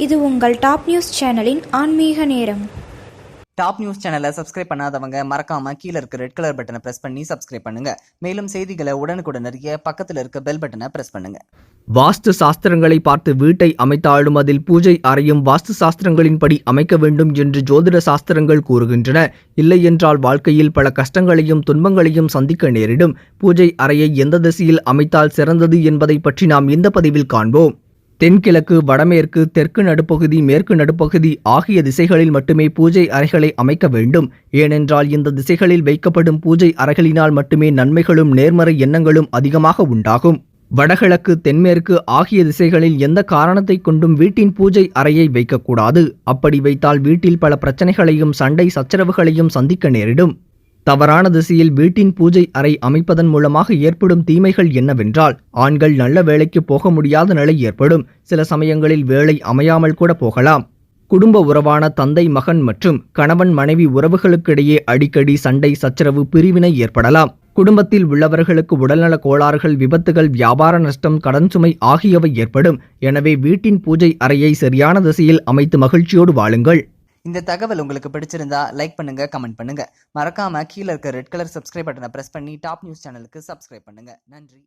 இது உங்கள் top news சேனலின் ஆன்மீக நேரம். டாப் நியூஸ் சேனலை சப்ஸ்கிரைப் பண்ணாதவங்க மறக்காம கீழே இருக்க ரெட் கலர் பட்டனை பிரஸ் பண்ணி சப்ஸ்கிரைப் பண்ணுங்க. மேலும் செய்திகளை உடனுக்குடன் அறிய பக்கத்தில் இருக்க பெல் பட்டனை பிரஸ் பண்ணுங்க. வாஸ்து சாஸ்திரங்களை பார்த்து வீட்டை அமைத்தாலும் அதில் பூஜை அறையும் வாஸ்து சாஸ்திரங்களின்படி அமைக்க வேண்டும் என்று ஜோதிட சாஸ்திரங்கள் கூறுகின்றன. இல்லை என்றால் வாழ்க்கையில் பல கஷ்டங்களையும் துன்பங்களையும் சந்திக்க நேரிடும். பூஜை அறையை எந்த திசையில் அமைத்தால் சிறந்தது என்பதை பற்றி நாம் இந்த பதிவில் காண்போம். தென்கிழக்கு, வடமேற்கு, தெற்கு நடுப்பகுதி, மேற்கு நடுப்பகுதி ஆகிய திசைகளில் மட்டுமே பூஜை அறைகளை அமைக்க வேண்டும். ஏனென்றால் இந்த திசைகளில் வைக்கப்படும் பூஜை அறைகளினால் மட்டுமே நன்மைகளும் நேர்மறை எண்ணங்களும் அதிகமாக உண்டாகும். வடகிழக்கு, தென்மேற்கு ஆகிய திசைகளில் எந்த காரணத்தை கொண்டும் வீட்டின் பூஜை அறையை வைக்கக்கூடாது. அப்படி வைத்தால் வீட்டில் பல பிரச்சனைகளையும் சண்டை சச்சரவுகளையும் சந்திக்க நேரிடும். தவறான திசையில் வீட்டின் பூஜை அறை அமைப்பதன் மூலமாக ஏற்படும் தீமைகள் என்னவென்றால், ஆண்கள் நல்ல வேலைக்கு போக முடியாத நிலை ஏற்படும். சில சமயங்களில் வேலை அமையாமல் கூட போகலாம். குடும்ப உறவான தந்தை மகன் மற்றும் கணவன் மனைவி உறவுகளுக்கிடையே அடிக்கடி சண்டை சச்சரவு பிரிவினை ஏற்படலாம். குடும்பத்தில் உள்ளவர்களுக்கு உடல்நல கோளாறுகள், விபத்துகள், வியாபார நஷ்டம், கடன் சுமை ஆகியவை ஏற்படும். எனவே வீட்டின் பூஜை அறையை சரியான திசையில் அமைத்து மகிழ்ச்சியோடு வாழுங்கள். இந்த தகவல் உங்களுக்கு பிடிச்சிருந்தா லைக் பண்ணுங்க, கமெண்ட் பண்ணுங்க. மறக்காம கீழே இருக்க ரெட் கலர் சப்ஸ்கிரைப் பட்டனை பிரஸ் பண்ணி டாப் நியூஸ் சேனலுக்கு சப்ஸ்கிரைப் பண்ணுங்க. நன்றி.